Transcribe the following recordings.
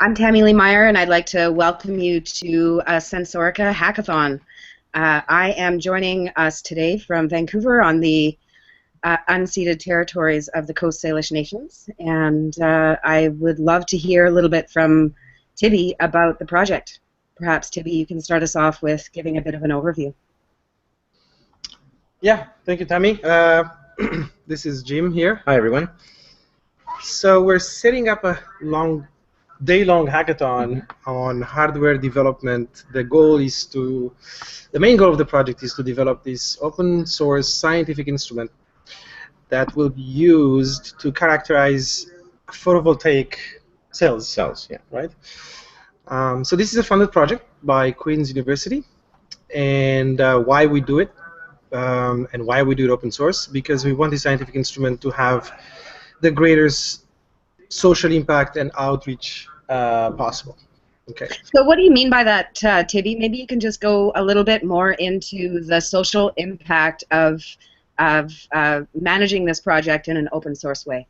I'm Tammy Lee Meyer, and I'd like to welcome you to Sensorica Hackathon. I am joining us today from Vancouver on the unceded territories of the Coast Salish Nations, and I would love to hear a little bit from Tibby about the project. Perhaps, Tibby, you can start us off with giving a bit of an overview. Yeah, thank you, Tammy. This is Jim here. Hi, everyone. So we're setting up a day-long hackathon on hardware development. The main goal of the project is to develop this open source scientific instrument that will be used to characterize photovoltaic cells. Cells, yeah. Right? So this is a funded project by Queen's University, and why we do it, and why we do it open source, because we want the scientific instrument to have the greatest social impact and outreach possible. Okay. So what do you mean by that, Tibby? Maybe you can just go a little bit more into the social impact of managing this project in an open source way.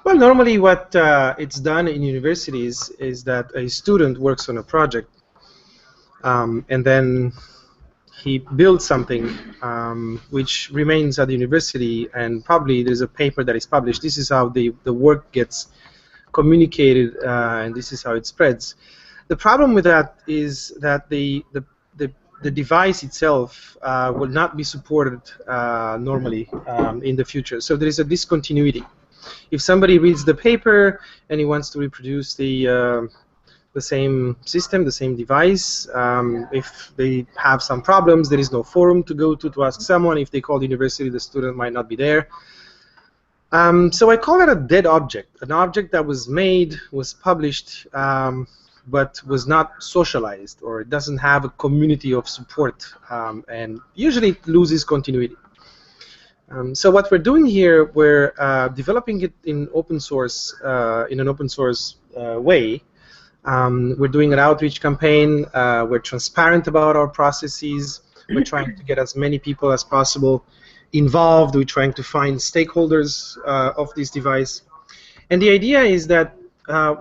Well, normally what it's done in universities is that a student works on a project, and then he builds something which remains at the university, and probably there's a paper that is published. This is how the work gets communicated, and this is how it spreads. The problem with that is that the device itself will not be supported normally in the future. So there is a discontinuity. If somebody reads the paper and he wants to reproduce the same system, the same device, if they have some problems, there is no forum to go to ask someone. If they call the university, the student might not be there. So I call it a dead object, an object that was made, was published, but was not socialized, or it doesn't have a community of support, and usually it loses continuity. So what we're doing here, we're developing it in open source, in an open source way. We're doing an outreach campaign. We're transparent about our processes. We're trying to get as many people as possible involved. We're trying to find stakeholders of this device. And the idea is that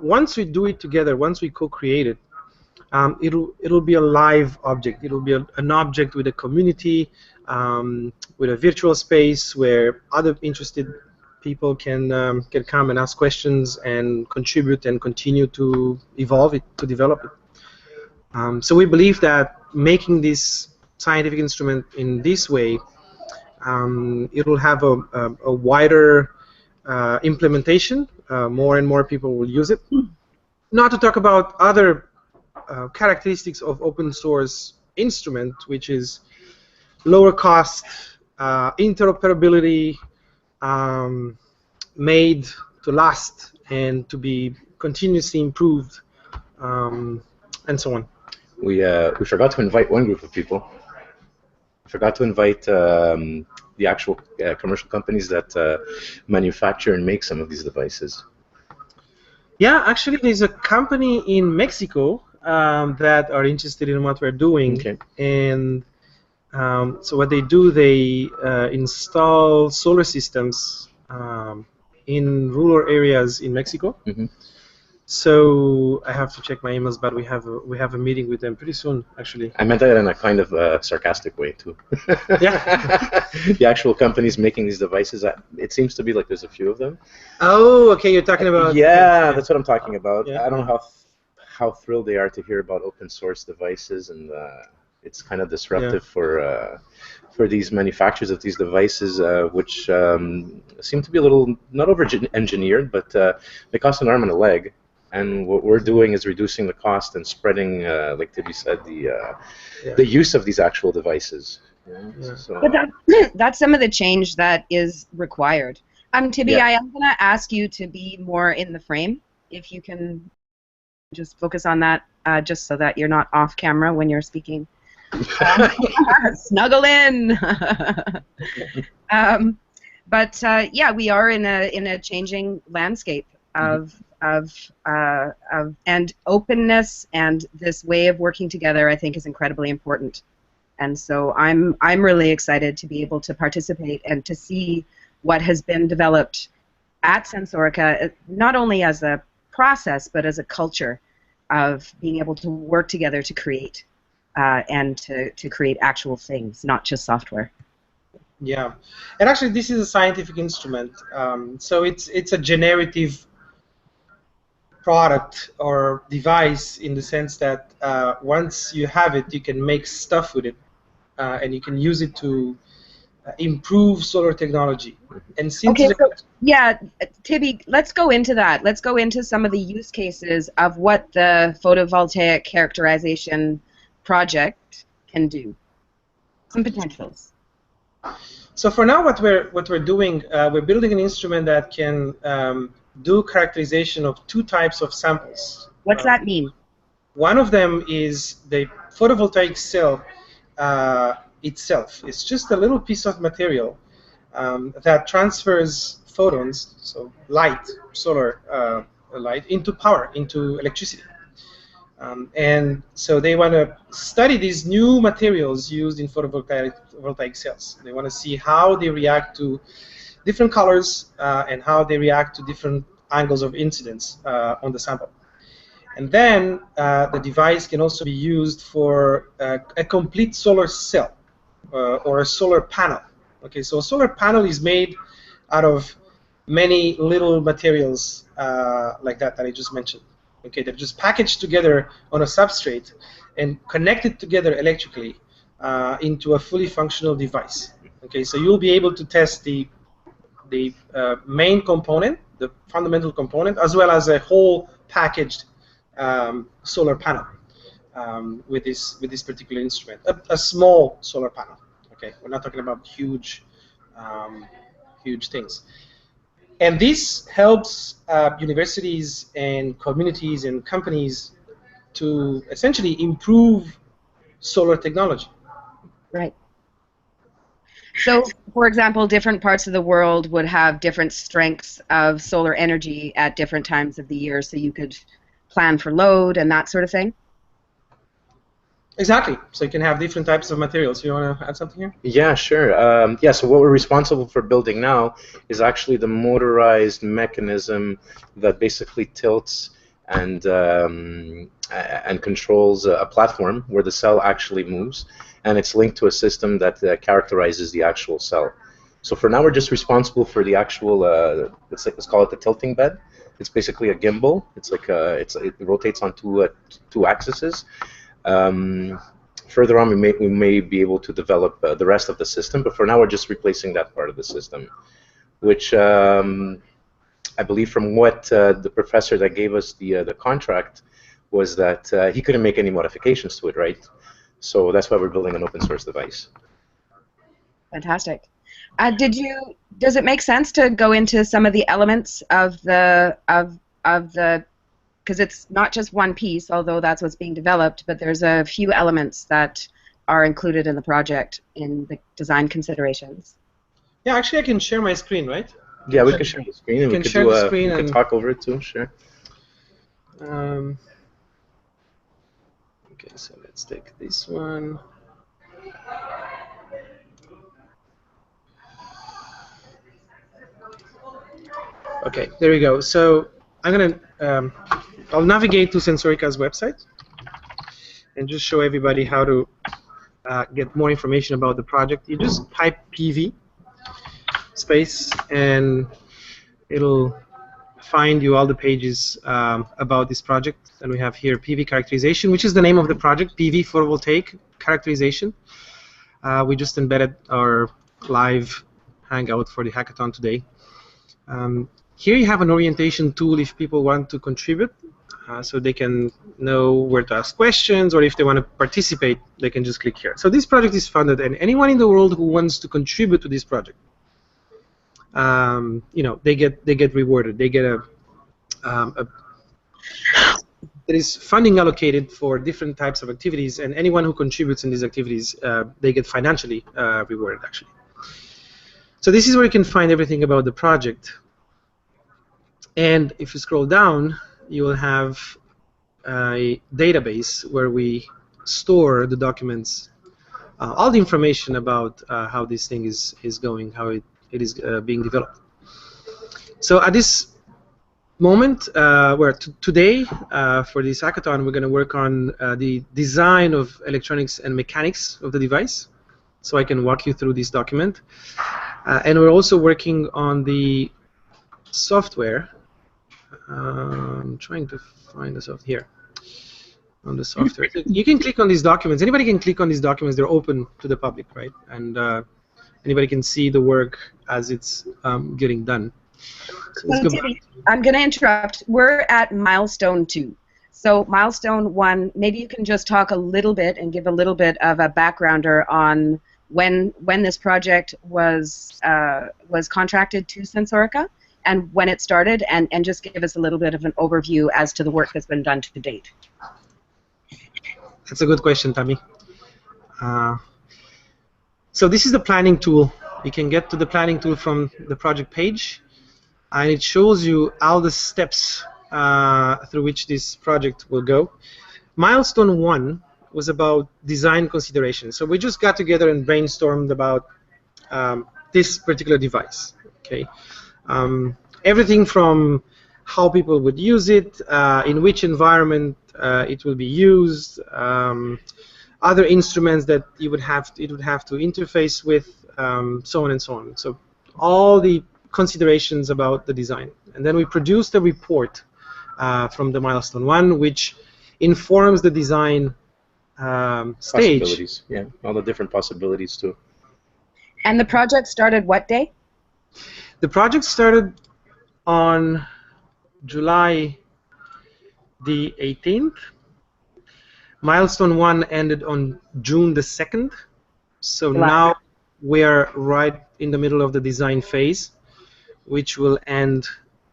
once we do it together, once we co-create it, it'll be a live object. It'll be an object with a community, with a virtual space where other interested people can come and ask questions and contribute and continue to evolve it, to develop it. So we believe that making this scientific instrument in this way, it will have a wider implementation. More and more people will use it. Not to talk about other characteristics of open source instrument, which is lower cost, interoperability, made to last and to be continuously improved, and so on. We forgot to invite one group of people. We forgot to invite the actual commercial companies that manufacture and make some of these devices. Yeah, actually, there's a company in Mexico that are interested in what we're doing, okay. And so what they do, they install solar systems in rural areas in Mexico. Mm-hmm. So I have to check my emails, but we have a meeting with them pretty soon, actually. I meant that in a kind of sarcastic way too. Yeah. The actual companies making these devices, it seems to be like there's a few of them. Oh, okay, you're talking about. Yeah, that's what I'm talking about. Yeah. I don't know how thrilled they are to hear about open source devices, and it's kind of disruptive for these manufacturers of these devices, which seem to be a little not over-engineered, but they cost an arm and a leg. And what we're doing is reducing the cost and spreading, like Tibby said, the use of these actual devices. Yeah. So, But that's some of the change that is required. Tibby, Yeah. I am going to ask you to be more in the frame, if you can just focus on that, just so that you're not off camera when you're speaking. Snuggle in. But yeah, we are in a changing landscape of and openness, and this way of working together, I think, is incredibly important. And so I'm really excited to be able to participate and to see what has been developed at Sensorica, not only as a process, but as a culture of being able to work together to create and to create actual things, not just software. Yeah, and actually this is a scientific instrument, so it's a generative product or device in the sense that once you have it, you can make stuff with it, and you can use it to improve solar technology. And since okay, so yeah, Tibby, let's go into that. Let's go into some of the use cases of what the photovoltaic characterization project can do. Some potentials. So for now, what we're doing, we're building an instrument that can do characterization of two types of samples. What's that mean? One of them is the photovoltaic cell itself. It's just a little piece of material that transfers photons, so light, solar light, into power, into electricity. And so they want to study these new materials used in photovoltaic cells. They want to see how they react to different colors and how they react to different angles of incidence on the sample. And then the device can also be used for a complete solar cell or a solar panel. Okay, so a solar panel is made out of many little materials like that I just mentioned. Okay, they're just packaged together on a substrate and connected together electrically into a fully functional device. Okay, so you'll be able to test the main component, the fundamental component, as well as a whole packaged solar panel with this particular instrument, a small solar panel. Okay, we're not talking about huge huge things. And this helps universities and communities and companies to essentially improve solar technology. Right. So, for example, different parts of the world would have different strengths of solar energy at different times of the year, so you could plan for load and that sort of thing? Exactly. So you can have different types of materials. You want to add something here? Yeah, sure. Yeah, so what we're responsible for building now is actually the motorized mechanism that basically tilts and controls a platform where the cell actually moves, and it's linked to a system that characterizes the actual cell. So for now, we're just responsible for the actual, let's call it the tilting bed. It's basically a gimbal. It's like it rotates on two axes. Further on, we may be able to develop the rest of the system, but for now we're just replacing that part of the system, which I believe from what the professor that gave us the contract was that he couldn't make any modifications to it, right? So that's why we're building an open source device. Fantastic. Does it make sense to go into some of the elements of the because it's not just one piece, although that's what's being developed, but there's a few elements that are included in the project in the design considerations. Yeah, actually I can share my screen, right? Yeah, we can share the screen, and we can talk over it too, sure. Okay, so let's take this one. Okay, there we go. So I'm gonna I'll navigate to Sensorica's website and just show everybody how to get more information about the project. You just type PV space and it'll find you all the pages about this project. And we have here PV characterization, which is the name of the project, PV photovoltaic characterization. We just embedded our live hangout for the hackathon today. Here you have an orientation tool if people want to contribute, so they can know where to ask questions, or if they want to participate, they can just click here. So this project is funded, and anyone in the world who wants to contribute to this project, you know, they get rewarded. They get there is funding allocated for different types of activities, and anyone who contributes in these activities, they get financially rewarded, actually. So this is where you can find everything about the project. And if you scroll down, you will have a database where we store the documents, all the information about how this thing is going, how it is being developed. So at this moment, where today for this hackathon, we're going to work on the design of electronics and mechanics of the device. So I can walk you through this document. And we're also working on the software. I'm trying to find the software here. On the software, you can click on these documents. Anybody can click on these documents. They're open to the public, right? And anybody can see the work as it's getting done. So let's go back. I'm going to interrupt. We're at milestone 2. So milestone 1, maybe you can just talk a little bit and give a little bit of a backgrounder on when this project was contracted to Sensorica and when it started, and just give us a little bit of an overview as to the work that's been done to date. That's a good question, Tammy. So this is the planning tool. You can get to the planning tool from the project page, and it shows you all the steps through which this project will go. Milestone 1 was about design consideration. So we just got together and brainstormed about this particular device. Okay, everything from how people would use it, in which environment it will be used, other instruments that it would have to interface with, so on and so on. So all the considerations about the design, and then we produced a report from the milestone 1, which informs the design stage. Possibilities, yeah, all the different possibilities too. And the project started what day? The project started on July the 18th. Milestone 1 ended on June the 2nd. So now we're right in the middle of the design phase, which will end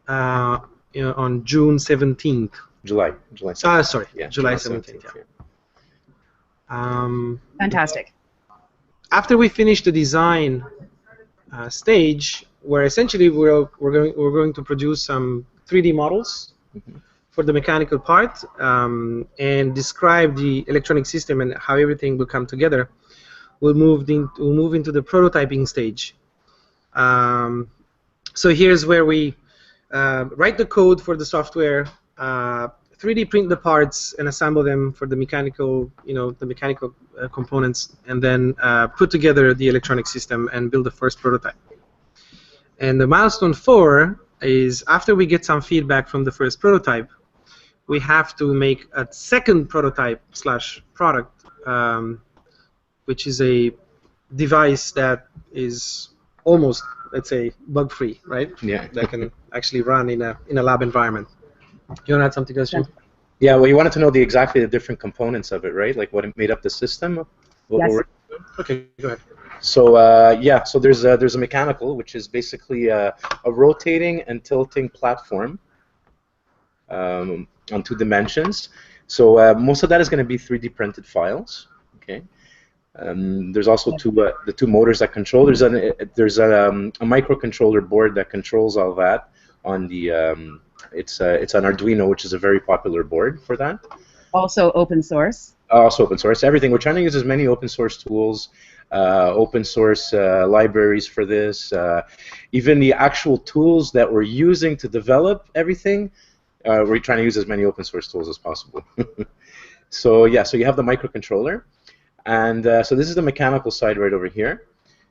on June 17th. July. Sorry, yeah, July 17th. Yeah. Fantastic. After we finish the design stage, where essentially we're going to produce some 3D models for the mechanical part, and describe the electronic system and how everything will come together, we'll move into the prototyping stage. So here's where we write the code for the software, 3D print the parts and assemble them for the mechanical, components, and then put together the electronic system and build the first prototype. And the milestone 4 is after we get some feedback from the first prototype, we have to make a second prototype / product, which is a device that is almost, let's say, bug-free, right? Yeah. That can actually run in a lab environment. You want to add something else, Jim? Yeah, well, you wanted to know exactly the different components of it, right? Like what made up the system? Yes. Okay, go ahead. So so there's a mechanical, which is basically a rotating and tilting platform on 2 dimensions. So most of that is going to be 3D printed files. Okay. There's also the 2 motors that control. There's a microcontroller board that controls all that on the. It's an Arduino, which is a very popular board for that. Also open source. Also open source. Everything. We're trying to use as many open source tools, open source libraries for this. Even the actual tools that we're using to develop everything, we're trying to use as many open source tools as possible. So yeah, so you have the microcontroller, and so this is the mechanical side right over here.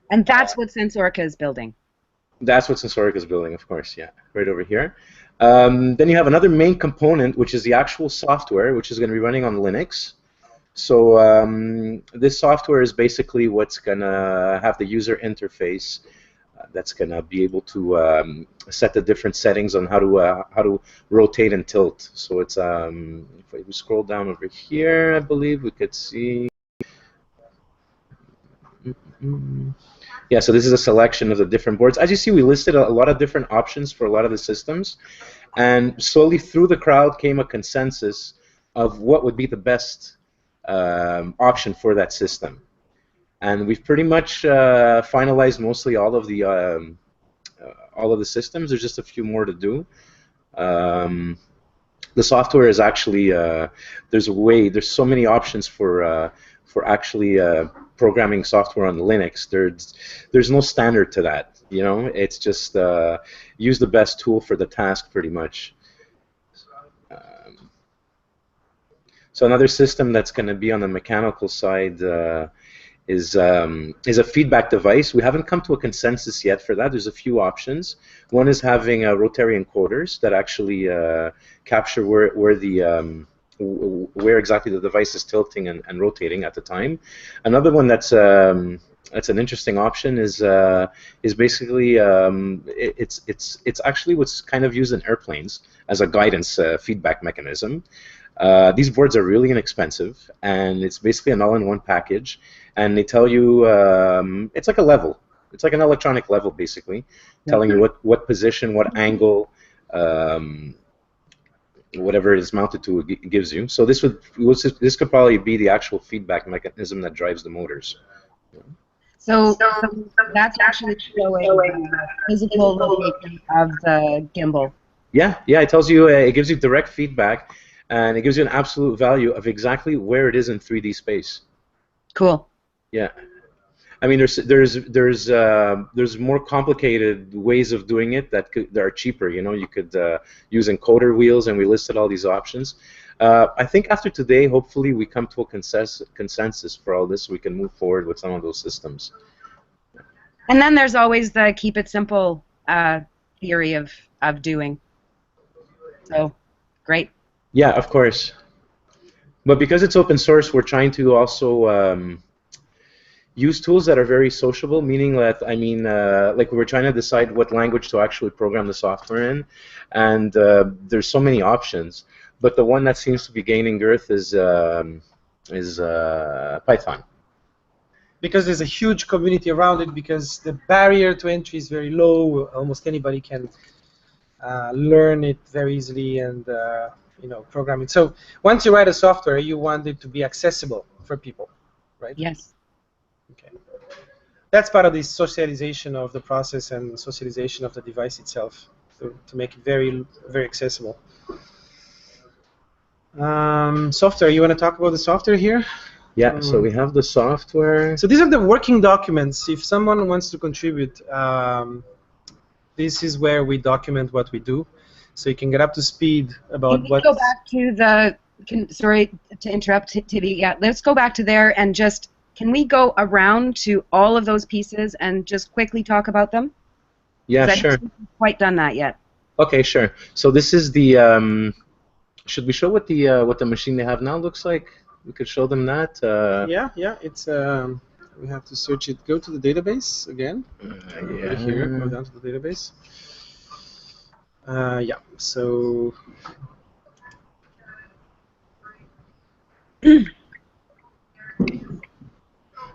And that's what Sensorica is building. That's what Sensorica is building, of course, yeah, right over here. Then you have another main component, which is the actual software, which is going to be running on Linux. So this software is basically what's going to have the user interface that's going to be able to set the different settings on how to rotate and tilt. So it's if we scroll down over here, I believe we could see. Yeah, so this is a selection of the different boards. As you see, we listed a lot of different options for a lot of the systems, and slowly through the crowd came a consensus of what would be the best option for that system. And we've pretty much finalized mostly all of the systems. There's just a few more to do. The software is actually there's so many options for actually programming software on Linux. There's no standard to that. You know, it's just use the best tool for the task, pretty much. So another system that's going to be on the mechanical side is a feedback device. We haven't come to a consensus yet for that. There's a few options. One is having rotary encoders that actually capture where exactly the device is tilting and rotating at the time. Another one that's an interesting option is basically it's actually what's kind of used in airplanes as a guidance feedback mechanism. These boards are really inexpensive, and it's basically an all-in-one package. And they tell you it's like a level. It's like an electronic level, basically, telling you what position, what angle, whatever it is mounted to gives you. So this could probably be the actual feedback mechanism that drives the motors. So that's actually showing the physical location of the gimbal. Yeah, it tells you, it gives you direct feedback, and it gives you an absolute value of exactly where it is in 3D space. Cool. Yeah, I mean, there's more complicated ways of doing it that are cheaper. You know, you could use encoder wheels, and we listed all these options. I think after today, hopefully, we come to a consensus for all this, so we can move forward with some of those systems. And then there's always the keep it simple theory of doing. So, great. Yeah, of course. But because it's open source, we're trying to also use tools that are very sociable, meaning that, I mean, like we're trying to decide what language to actually program the software in, and there's so many options. But the one that seems to be gaining girth is Python. Because there's a huge community around it, because the barrier to entry is very low. Almost anybody can learn it very easily and program it. So once you write a software, you want it to be accessible for people, right? Yes. Okay. That's part of the socialization of the process and socialization of the device itself, to make it very, very accessible. Software. You want to talk about the software here? Yeah. So we have the software. So these are the working documents. If someone wants to contribute, this is where we document what we do, so you can get up to speed about what. Go back to the. Sorry to interrupt, Tibi. Yeah, let's go back to there and just. Can we go around to all of those pieces and just quickly talk about them? Yeah, sure. I haven't quite done that yet. Okay, sure. So this is the. Should we show what the machine they have now looks like? We could show them that. Yeah. It's we have to search it. Go to the database again. Yeah. Here. Go down to the database. Yeah. So.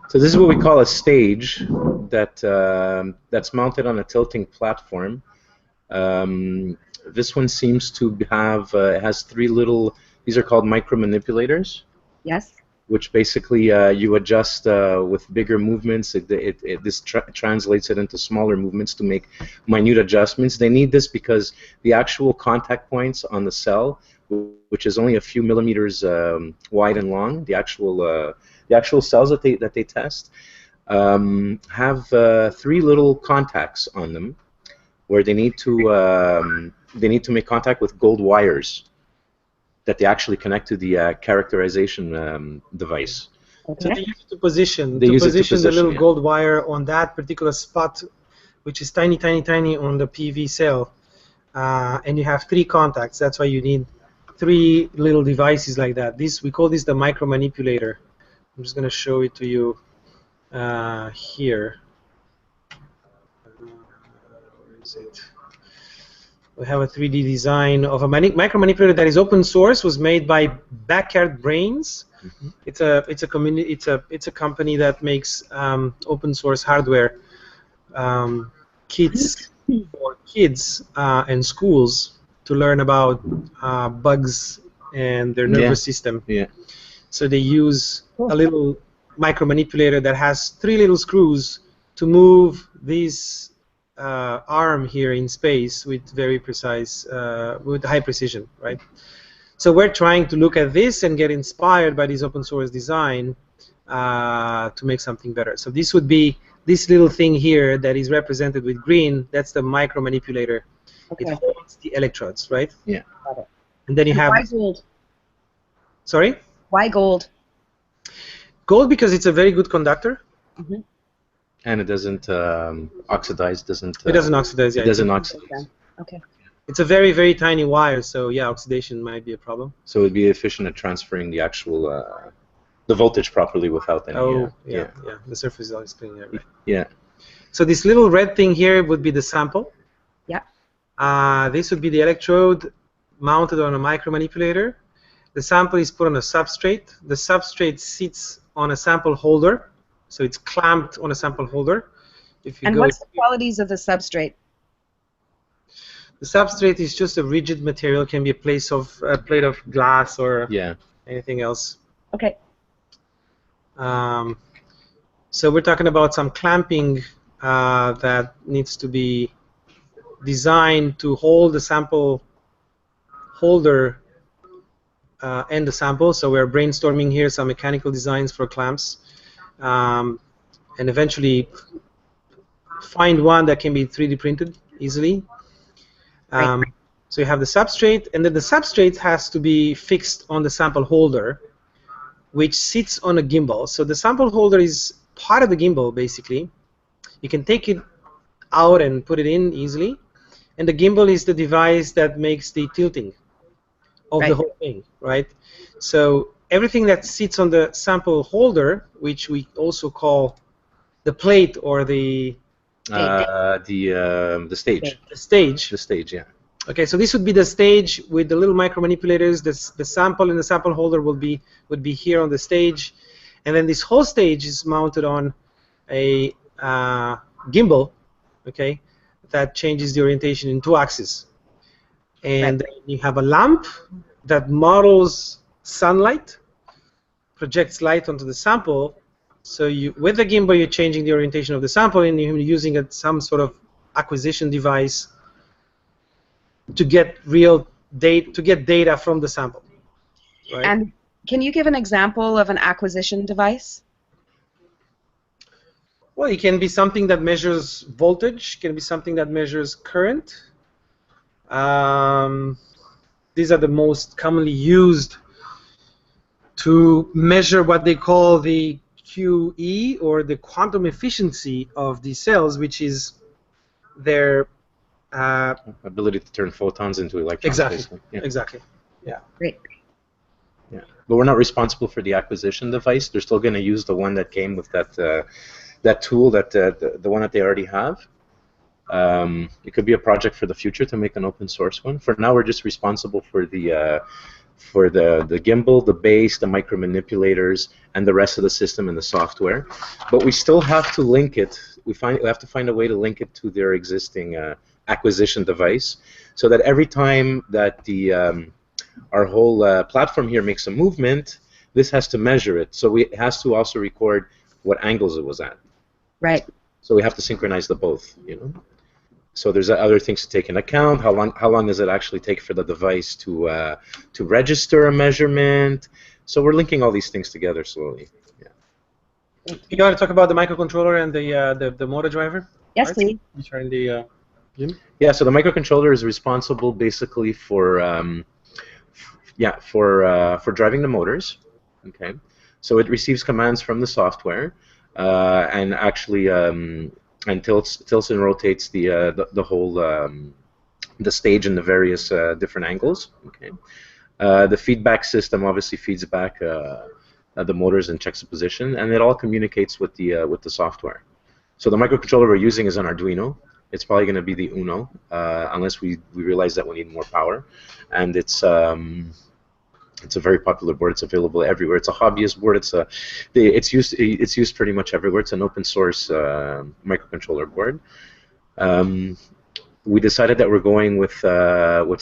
So this is what we call a stage that's mounted on a tilting platform. This one seems to have has 3 little. These are called micro manipulators. Yes. Which basically you adjust with bigger movements. This translates it into smaller movements to make minute adjustments. They need this because the actual contact points on the cell, which is only a few millimeters wide and long, the actual cells that they test, have 3 little contacts on them, where they need to make contact with gold wires that they actually connect to the characterization device. Okay. So they use it to position. The little gold wire on that particular spot, which is tiny, tiny, tiny on the PV cell, and you have 3 contacts. That's why you need 3 little devices like that. We call this the micro manipulator. I'm just going to show it to you here. Where is it? We have a 3D design of a micro manipulator that is open source. Was made by Backyard Brains. Mm-hmm. It's a company that makes open source hardware kits for kids and schools to learn about bugs and their nervous system. Yeah. So they use a little micro manipulator that has 3 little screws to move this arm here in space with very precise, with high precision, right? So we're trying to look at this and get inspired by this open source design to make something better. So this would be this little thing here that is represented with green. That's the micro manipulator. Okay. It holds the electrodes, right? Yeah. And then you have. Why gold? Sorry? Why gold? Gold because it's a very good conductor. Mm-hmm. And it doesn't oxidize. It doesn't oxidize. Yeah, it doesn't oxidize. Okay. It's a very, very tiny wire, so yeah, oxidation might be a problem. So it'd be efficient at transferring the actual the voltage properly without any. Yeah. The surface is always clean. Yeah, right. Yeah. So this little red thing here would be the sample. Yeah. This would be the electrode mounted on a micromanipulator. The sample is put on a substrate. The substrate sits on a sample holder, so it's clamped on a sample holder. And what's the qualities of the substrate? The substrate is just a rigid material. It can be a plate of glass or anything else. Okay. So we're talking about some clamping that needs to be designed to hold the sample holder and the sample. So we're brainstorming here some mechanical designs for clamps, and eventually find one that can be 3D printed easily. So you have the substrate, and then the substrate has to be fixed on the sample holder, which sits on a gimbal. So the sample holder is part of the gimbal, basically. You can take it out and put it in easily, and the gimbal is the device that makes the tilting of the whole thing, right? So everything that sits on the sample holder, which we also call the plate or the stage. The stage. The stage, yeah. Okay, so this would be the stage with the little micromanipulators. The sample in the sample holder would be here on the stage, and then this whole stage is mounted on a gimbal, okay, that changes the orientation in 2 axes. And then you have a lamp that models sunlight, projects light onto the sample. So with the gimbal, you're changing the orientation of the sample, and you're using some sort of acquisition device to get data from the sample. Right? And can you give an example of an acquisition device? Well, it can be something that measures voltage. It can be something that measures current. These are the most commonly used to measure what they call the QE, or the quantum efficiency of these cells, which is their ability to turn photons into electrons. Exactly. Yeah. Exactly. Yeah. Great. Yeah, but we're not responsible for the acquisition device. They're still going to use the one that came with that tool, the one that they already have. It could be a project for the future to make an open source one. For now, we're just responsible for the gimbal, the base, the micromanipulators, and the rest of the system and the software. But we still have to link it. We have to find a way to link it to their existing acquisition device, so that every time that our whole platform here makes a movement, this has to measure it. So it has to also record what angles it was at. Right. So we have to synchronize the both, you know. So there's other things to take into account. How long does it actually take for the device to register a measurement? So we're linking all these things together slowly. Yeah. You want to talk about the microcontroller and the motor driver? Yes, please. You turn the Yeah. So the microcontroller is responsible basically for driving the motors. Okay. So it receives commands from the software, and actually. And tilts and rotates the whole the stage in the various different angles. Okay, the feedback system obviously feeds back the motors and checks the position, and it all communicates with the software. So the microcontroller we're using is an Arduino. It's probably going to be the Uno, unless we realize that we need more power, and it's a very popular board. It's available everywhere. It's a hobbyist board. It's used pretty much everywhere. It's an open source microcontroller board. We decided that we're going with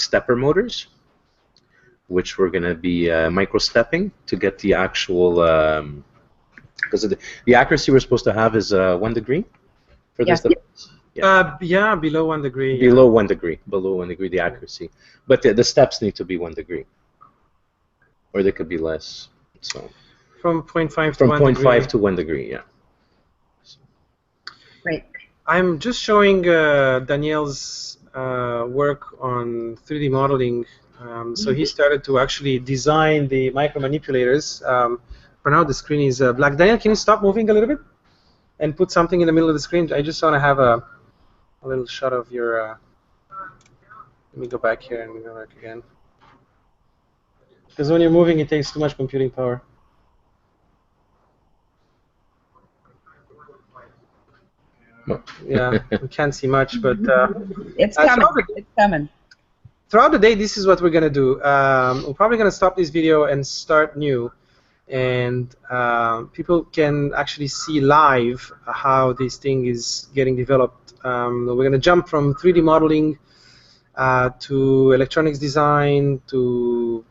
stepper motors, which we're going to be micro-stepping to get the actual, because the accuracy we're supposed to have is 1 degree for this device. Yeah, below 1 degree. Below 1 degree. Below 1 degree, the accuracy. But the steps need to be 1 degree. Or they could be less. So from 0.5 to 1 degree. From 0.5 to 1 degree, yeah. Right. I'm just showing Danielle's work on 3D modeling. So he started to actually design the micromanipulators. For now, the screen is black. Daniel, can you stop moving a little bit and put something in the middle of the screen? I just want to have a little shot of your. Let me go back here and go back again. Because when you're moving, it takes too much computing power. Yeah, we can't see much, but it's coming. It's coming. Throughout the day, this is what we're going to do. We're probably going to stop this video and start new. And people can actually see live how this thing is getting developed. We're going to jump from 3D modeling to electronics design to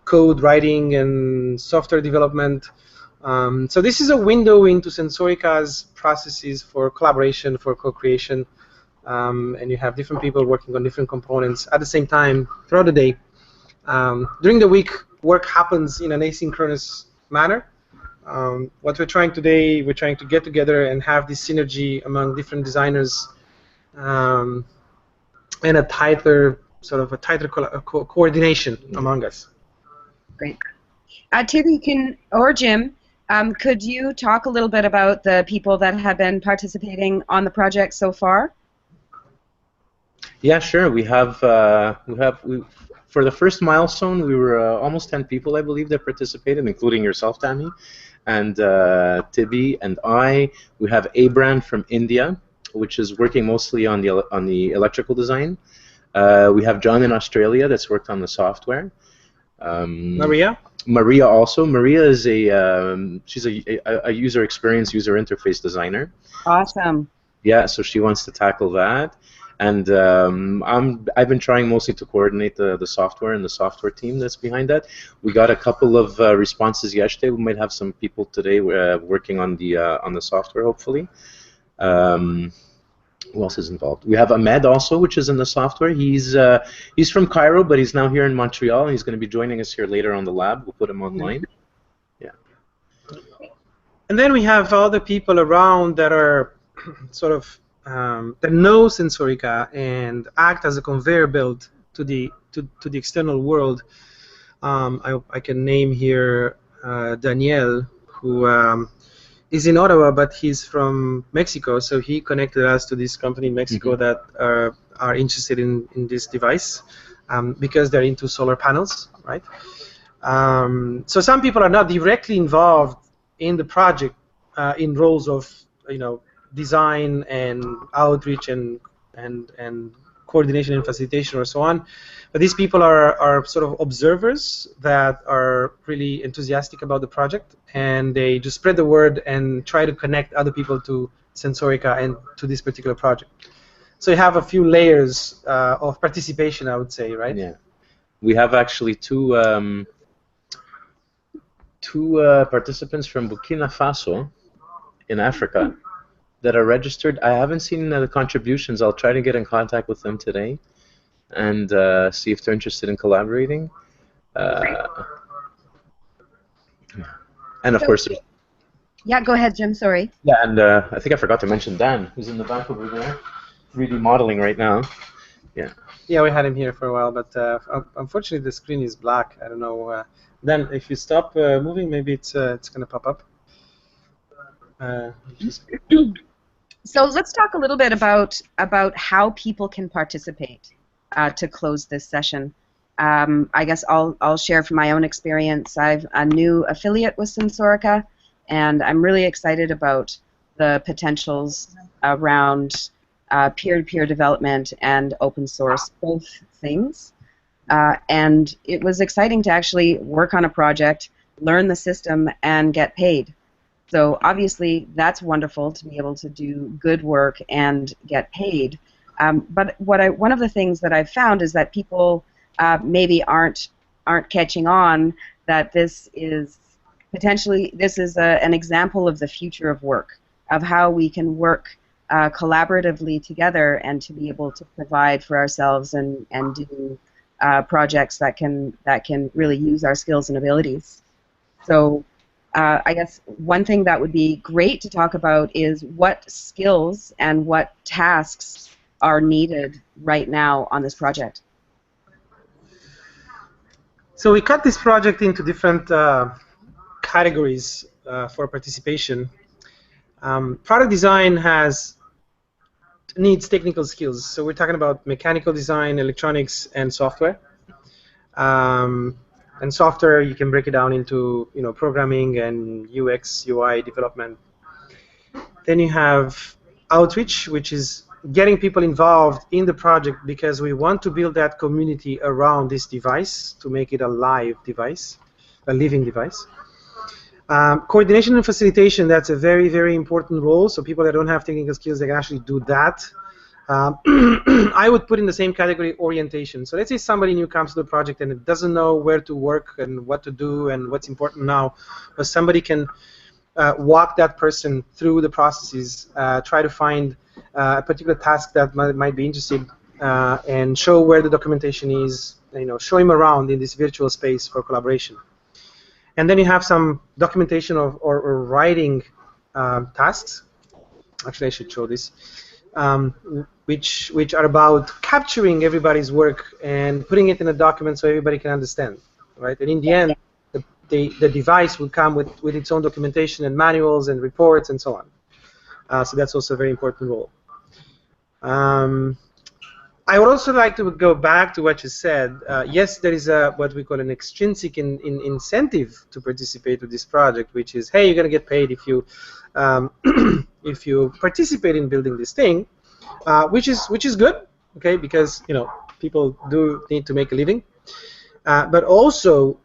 code writing and software development. So this is a window into Sensorica's processes for collaboration, for co-creation. And you have different people working on different components at the same time throughout the day. During the week, work happens in an asynchronous manner. What we're trying today, we're trying to get together and have this synergy among different designers and a tighter coordination among us. Great. Thierry, or Jim, could you talk a little bit about the people that have been participating on the project so far? Yeah, sure. We have for the first milestone, we were almost 10 people, I believe, that participated, including yourself, Tammy, and Tibi and I. We have Abran from India, which is working mostly on the electrical design. We have John in Australia that's worked on the software. Maria also. Maria is she's a user experience, user interface designer. Awesome. Yeah, so she wants to tackle that. And I've been trying mostly to coordinate the software and the software team that's behind that. We got a couple of responses yesterday. We might have some people today working on the software, hopefully. Who else is involved? We have Ahmed also, which is in the software. He's from Cairo, but he's now here in Montreal, and he's going to be joining us here later on the lab. We'll put him online. Yeah. And then we have other people around that are sort of that know Sensorica and act as a conveyor belt to the external world. I can name here Daniel, who is in Ottawa, but he's from Mexico, so he connected us to this company in Mexico that are interested in this device because they're into solar panels, right? So some people are not directly involved in the project in roles of design and outreach and coordination and facilitation or so on. But these people are sort of observers that are really enthusiastic about the project, and they just spread the word and try to connect other people to Sensorica and to this particular project. So you have a few layers of participation, I would say, right? Yeah. We have actually two participants from Burkina Faso in Africa that are registered. I haven't seen the contributions. I'll try to get in contact with them today and see if they're interested in collaborating. And of course, yeah, go ahead, Jim. Sorry. Yeah, and I think I forgot to mention Dan, who's in the back over there, 3D modeling right now. Yeah. Yeah, we had him here for a while, but unfortunately the screen is black. I don't know. Dan, if you stop moving, maybe it's going to pop up. So let's talk a little bit about how people can participate to close this session. I guess I'll share from my own experience. I'm a new affiliate with Sensorica, and I'm really excited about the potentials around peer-to-peer development and open source, both things. And it was exciting to actually work on a project, learn the system, and get paid. So obviously that's wonderful to be able to do good work and get paid. But one of the things that I've found is that people maybe aren't catching on that this is potentially an example of the future of work, of how we can work collaboratively together and to be able to provide for ourselves and do projects that can really use our skills and abilities. So I guess one thing that would be great to talk about is what skills and what tasks are needed right now on this project? So we cut this project into different categories for participation. Product design needs technical skills. So we're talking about mechanical design, electronics, and software. And software, you can break it down into programming and UX, UI development. Then you have outreach, which is getting people involved in the project because we want to build that community around this device to make it a live device, a living device. Coordination and facilitation, that's a very, very important role. So people that don't have technical skills, they can actually do that. I would put in the same category orientation. So let's say somebody new comes to the project and it doesn't know where to work and what to do and what's important now, but somebody can walk that person through the processes, try to find a particular task that might be interesting, and show where the documentation is, show him around in this virtual space for collaboration. And then you have some documentation or writing tasks. Actually, I should show this. Which are about capturing everybody's work and putting it in a document so everybody can understand, right? And in the end, the device will come with its own documentation and manuals and reports and so on. So that's also a very important role. I would also like to go back to what you said. Yes, there is what we call an extrinsic incentive to participate with this project, which is, hey, you're going to get paid if you if you participate in building this thing, which is good, okay, because people do need to make a living. But also,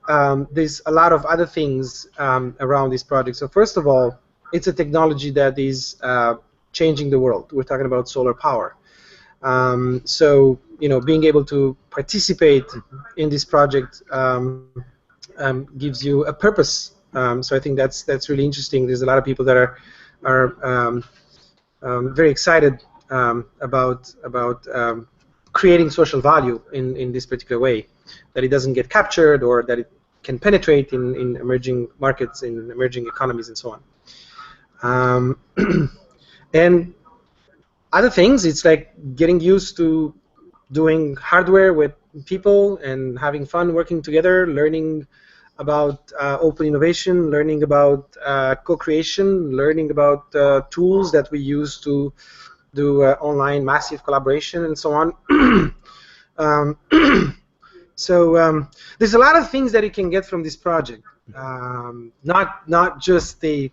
there's a lot of other things around this project. So first of all, it's a technology that is changing the world. We're talking about solar power. So being able to participate in this project gives you a purpose. So I think that's really interesting. There's a lot of people that are very excited about creating social value in this particular way, that it doesn't get captured or that it can penetrate in emerging markets, in emerging economies, and so on. And other things, it's like getting used to doing hardware with people and having fun working together, learning about open innovation, learning about co-creation, learning about tools that we use to do online massive collaboration and so on. So there's a lot of things that you can get from this project, not just the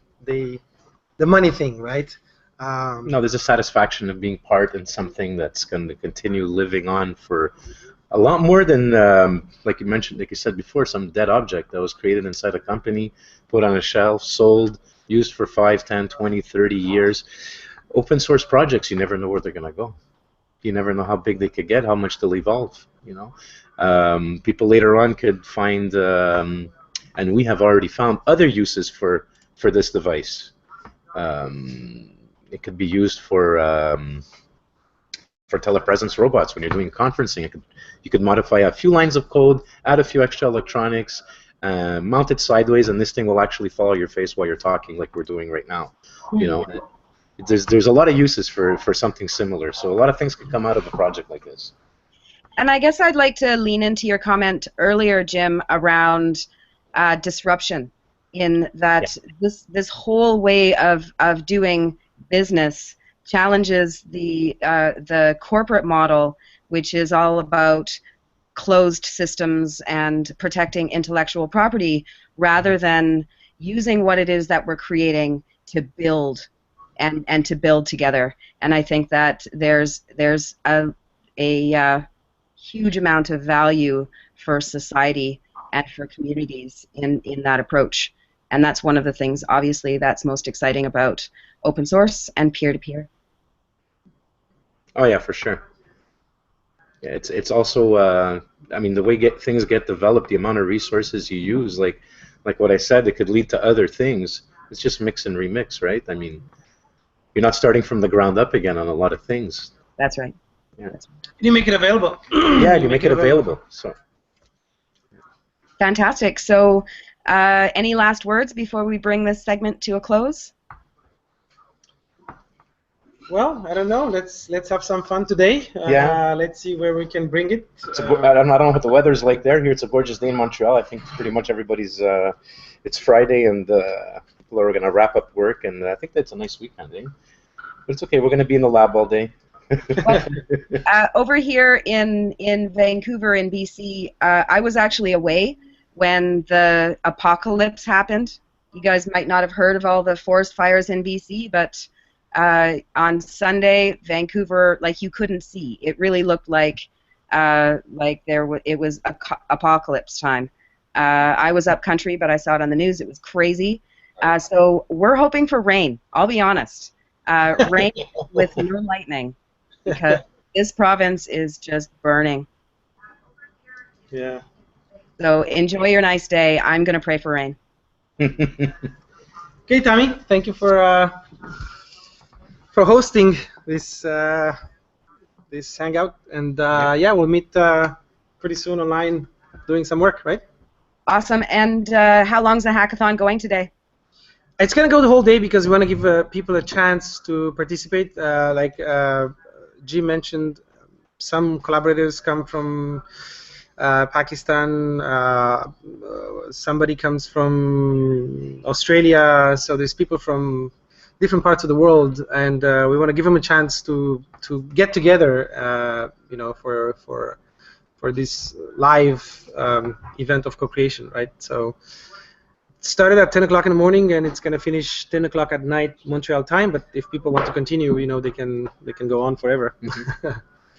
money thing, right? No, there's a satisfaction of being part in something that's going to continue living on for a lot more than, like you mentioned, like you said before, some dead object that was created inside a company, put on a shelf, sold, used for 5, 10, 20, 30 years. Open source projects, you never know where they're going to go. You never know how big they could get, how much they'll evolve. People later on could find, and we have already found other uses for this device. It could be used for telepresence robots when you're doing conferencing. You could modify a few lines of code, add a few extra electronics, mount it sideways, and this thing will actually follow your face while you're talking, like we're doing right now. There's a lot of uses for something similar. So a lot of things could come out of a project like this. And I guess I'd like to lean into your comment earlier, Jim, around disruption. In that, this whole way of doing business challenges the corporate model, which is all about closed systems and protecting intellectual property, rather than using what it is that we're creating to build and to build together. And I think that there's a huge amount of value for society and for communities in that approach. And that's one of the things, obviously, that's most exciting about open source and peer-to-peer. Oh yeah, for sure. Yeah, it's also, I mean, the way things get developed, the amount of resources you use, like what I said, it could lead to other things. It's just mix and remix, right? I mean, you're not starting from the ground up again on a lot of things. That's right. Yeah. You make it available. Yeah, you make it available. So. Fantastic. So, any last words before we bring this segment to a close? Well, I don't know. Let's have some fun today. Yeah. Let's see where we can bring it. I don't know what the weather's like there. Here it's a gorgeous day in Montreal. I think pretty much everybody's. It's Friday and people are going to wrap up work, and I think that's a nice weekend, eh? But it's okay. We're going to be in the lab all day. Well, over here in Vancouver in BC, I was actually away when the apocalypse happened. You guys might not have heard of all the forest fires in BC, but on Sunday, Vancouver, like you couldn't see. It really looked like it was apocalypse time. I was up country, but I saw it on the news. It was crazy. So we're hoping for rain. I'll be honest, rain with no lightning, because this province is just burning. Yeah. So enjoy your nice day. I'm going to pray for rain. Okay, Tammy. Thank you for hosting this this hangout, and yeah, we'll meet pretty soon online doing some work, right? Awesome. And how long's the hackathon going today? It's gonna go the whole day because we want to give people a chance to participate. Like Jim mentioned, some collaborators come from Pakistan, somebody comes from Australia, so there's people from different parts of the world, and we want to give them a chance to get together, you know, for this live event of co-creation, right? So it started at 10 o'clock in the morning, and it's going to finish 10 o'clock at night Montreal time. But if people want to continue, you know, they can go on forever.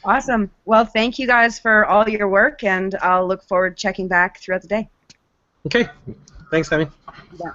Awesome. Well, thank you guys for all your work, and I'll look forward to checking back throughout the day. Okay. Thanks, Tammy. Yeah.